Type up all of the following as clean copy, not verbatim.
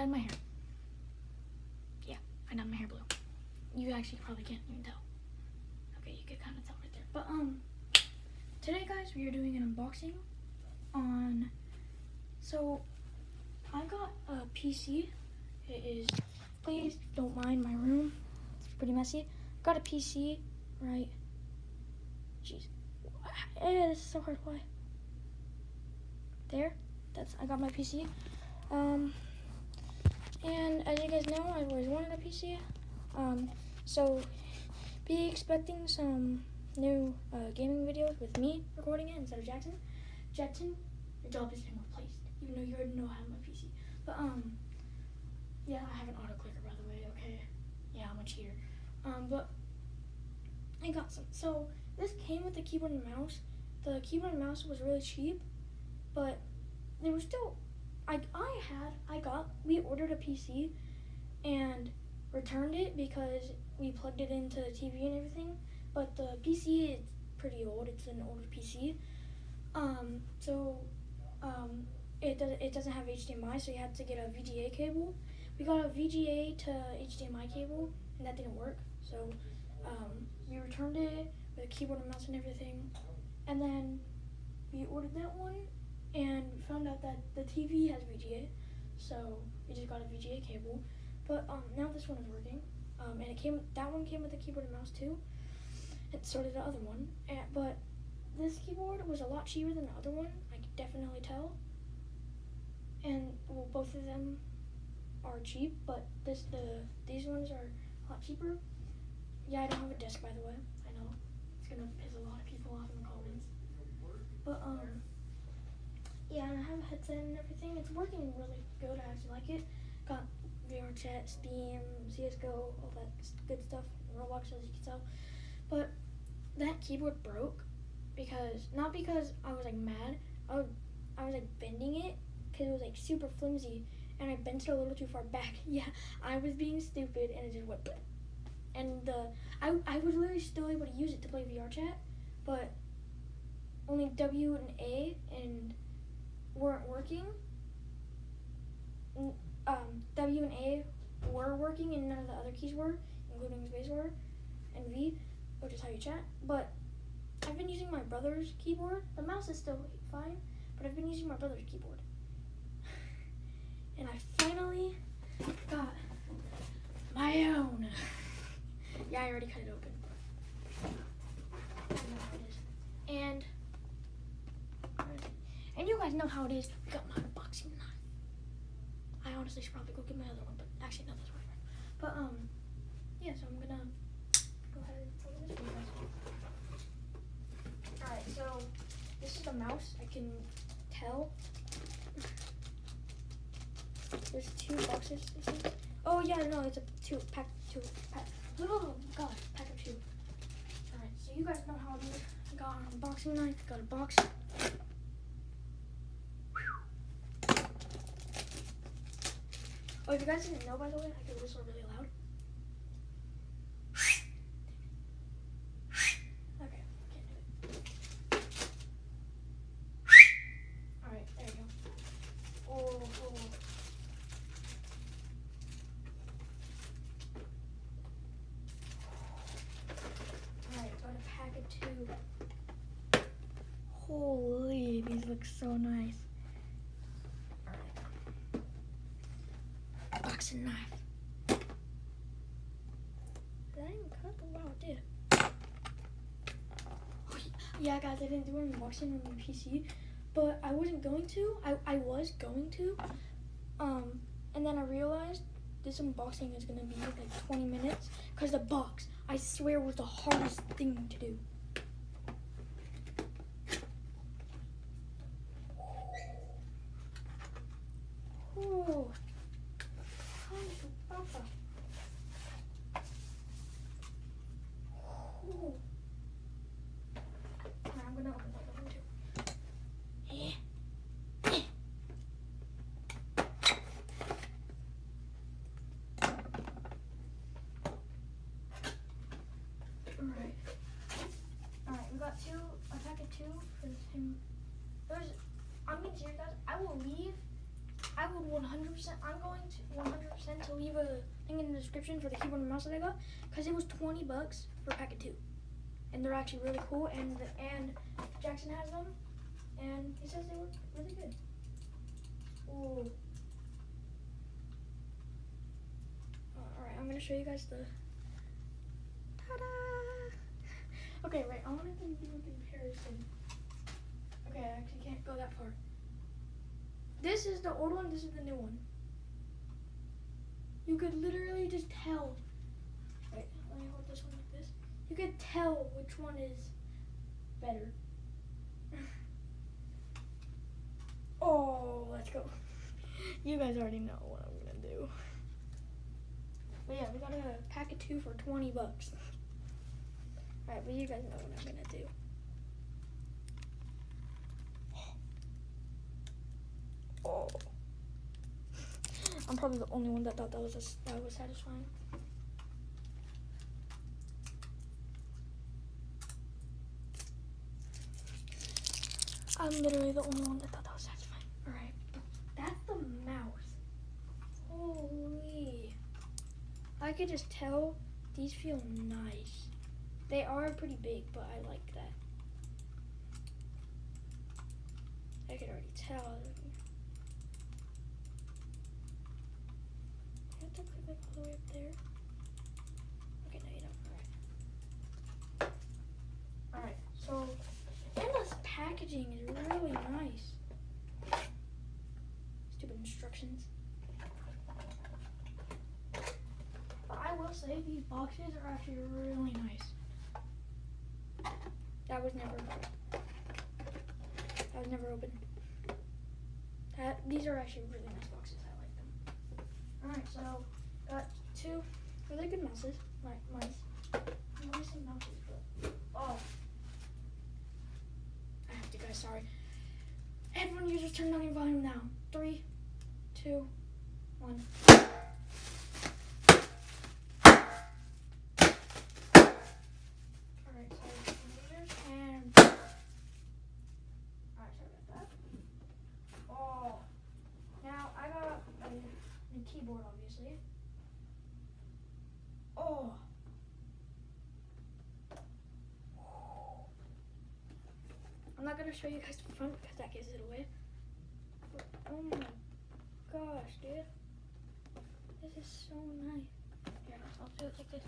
dyed my hair. Yeah, I dyed my hair blue. You actually probably can't even tell. Okay, you can kind of tell right there. But today, guys, we are doing an unboxing on. So I got a PC. It is. Please don't mind my room. It's pretty messy. Got a PC, right? Jeez, this is so hard. Why? There. I got my PC. And as you guys know, I always wanted a PC. So be expecting some new gaming videos with me recording it instead of Jackson. Jackson, your job has been replaced, even though you already know how to have my PC. But yeah, I have an auto clicker, by the way. Okay, yeah, I'm a cheater. But I got some. So this came with the keyboard and mouse. The keyboard and mouse was really cheap, but they were still. We ordered a PC and returned it because we plugged it into the TV and everything. But the PC is pretty old. It's an older PC. It doesn't have HDMI, so you had to get a VGA cable. We got a VGA to HDMI cable, and that didn't work. So we returned it with a keyboard and mouse and everything. And then we ordered that one, and we found out that the TV has VGA, so we just got a VGA cable. But now this one is working, and that one came with a keyboard and mouse too, and so did the other one. But this keyboard was a lot cheaper than the other one. I could definitely tell. And well, both of them are cheap, but these ones are a lot cheaper. Yeah, I don't have a disc, by the way. I know it's gonna piss a lot of people off in the comments. But yeah, and I have a headset and everything. It's working really good. I actually like it. Got VR chat, Steam, CS:GO, all that good stuff. Roblox, as you can tell. But that keyboard broke not because I was like mad. I was like bending it because it was like super flimsy, and I bent it a little too far back. Yeah, I was being stupid, and it just went. And I was literally still able to use it to play VR chat, but only W and A and weren't working. W and A were working, and none of the other keys were, including spacebar and V, which is how you chat. But I've been using my brother's keyboard. The mouse is still fine, but I've been using my brother's keyboard. And I finally got my own. Yeah, I already cut it open. I know how it is. And you guys know how it is. We got my unboxing knife. I honestly should probably go get my other one, but actually no, that's whatever. But yeah, so I'm gonna go ahead and open this for you guys. Alright, so this is the mouse. I can tell. There's 2 boxes, I think. Oh yeah, no, it's a pack. Oh god, pack of 2. Alright, so you guys know how it is. I got an unboxing knife, got a box. Oh, if you guys didn't know, by the way, I can whistle really loud. Okay, can't do it. Alright, there you go. Oh. Alright, got a pack of 2. Holy, these look so nice. Boxing knife. Did I even cut? Oh, wow, it did. Oh, yeah, guys, I didn't do an unboxing on my PC, but I wasn't going to. I was going to. And then I realized this unboxing is gonna be like 20 minutes because the box, I swear, was the hardest thing to do. Oh. I'm gonna open that one too. Alright, we got a pack of 2 for him. I'm being serious, guys. I will 100% I'm going to 100% to leave a thing in the description for the keyboard and mouse that I got, because it was $20 for a pack of 2, and they're actually really cool. And Jackson has them, and he says they work really good. Ooh. Alright, I'm gonna show you guys the. Ta-da! Okay, right. I want to do a comparison. Okay, I actually can't go that far. This is the old one, this is the new one. You could literally just tell. Wait, let me hold this one like this. You could tell which one is better. Oh, let's go. You guys already know what I'm gonna do. But yeah, we got a pack of 2 for $20. Alright, but you guys know what I'm gonna do. Oh. I'm probably the only one that thought that was satisfying. I'm literally the only one that thought that was satisfying. Alright. That's the mouse. Holy. I could just tell these feel nice. They are pretty big, but I like that. I could already tell. You have to click like all the way up there. Okay, no you don't. Alright. Alright, so and this packaging is really nice. Stupid instructions. But I will say these boxes are actually really nice. That was never open. These are actually really nice boxes. I like them. Alright, so got 2 really good mouses. Mice. I'm always saying mouses, but oh. I have to guys, sorry. Headphone users, turn down your volume now. 3, 2, 1. Alright, so users and alright, sorry about that. Oh, now I got a new keyboard, obviously. Oh. I'm not gonna show you guys the front because that gives it away. But, oh my gosh, dude. This is so nice. Here, I'll do it like this.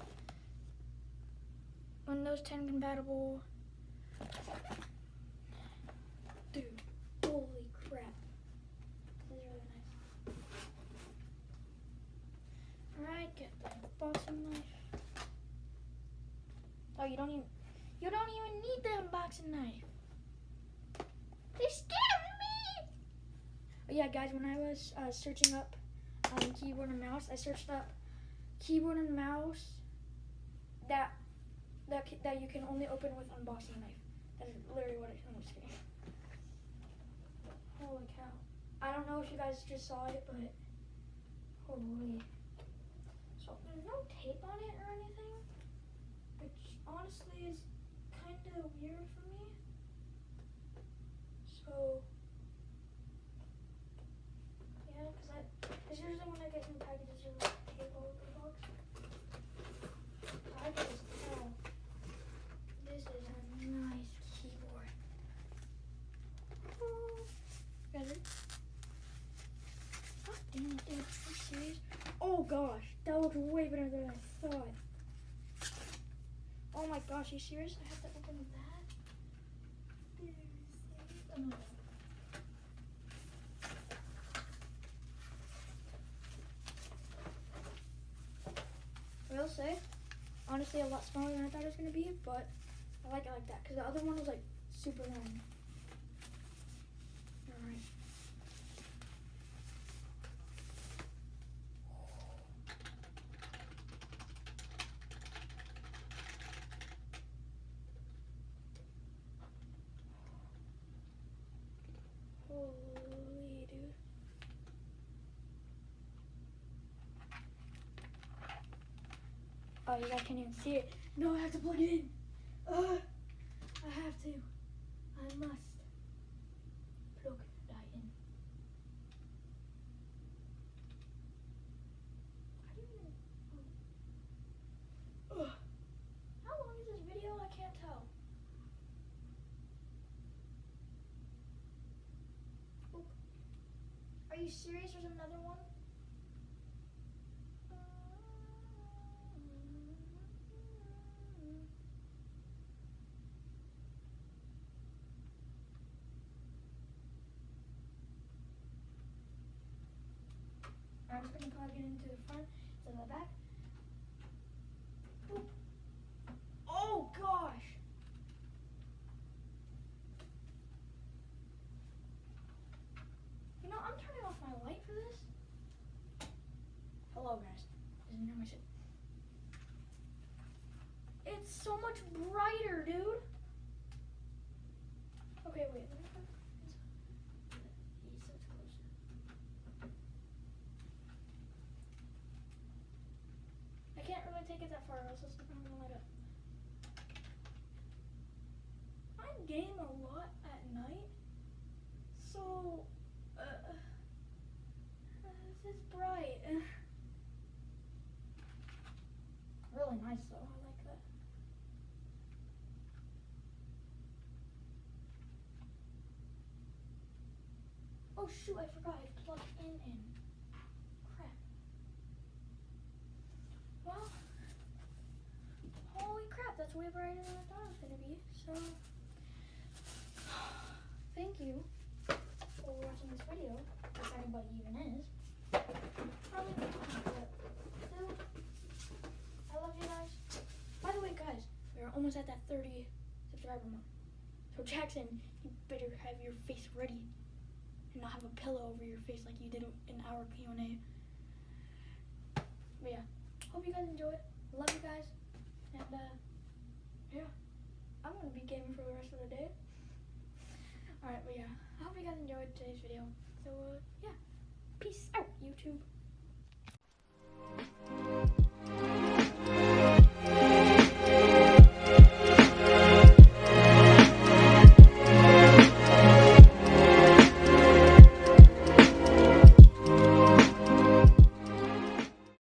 Windows 10 compatible. Dude, holy crap. This is really nice. Alright, get the unboxing knife. Oh, you don't even need the unboxing knife. They scared me! Oh, yeah, guys, when I was searching up keyboard and mouse, I searched up keyboard and mouse that you can only open with unboxing knife. That is literally what I'm just kidding. Holy cow. I don't know if you guys just saw it, but holy. So there's no tape on it or anything, which honestly is kind of weird for me. So yeah, because usually when I get new packages, there's like tape all over the box. So I can just tell this is a nice keyboard. Oh, ready? God damn it, dude. Are you serious? Oh gosh, that looks way better than I thought. Oh my gosh, are you serious? I have to open that? Dude, are you serious? Oh, no. I will say, honestly, a lot smaller than I thought it was going to be, but I like it like that, because the other one was like super long. Alright. Holy dude. Oh, you guys can't even see it. No, I have to plug it in. I have to. I must plug that in. serious? There's another one? I'm just gonna plug it into the front, to the back. Boop. Oh gosh! You know, I'm turning off my light for this. Hello guys. Isn't that my shit? It's so much brighter, dude. Okay, wait. He's so close. I can't really take it that far, else it's not gonna light up. I game a lot at night, so this is bright. Really nice though. I like that. Oh shoot! I forgot. I plugged in. Crap. Well, holy crap! That's way brighter than I thought it was gonna be. So, thank you for watching this video, if anybody even is. Probably not, but still, I love you guys. By the way, guys, we're almost at that 30 subscriber mark. So Jackson, you better have your face ready and not have a pillow over your face like you did in our Q&A. But yeah, hope you guys enjoyed. Love you guys, and yeah, I'm gonna be gaming for the rest of the day. Alright, but yeah, I hope you guys enjoyed today's video. So yeah, peace out, YouTube.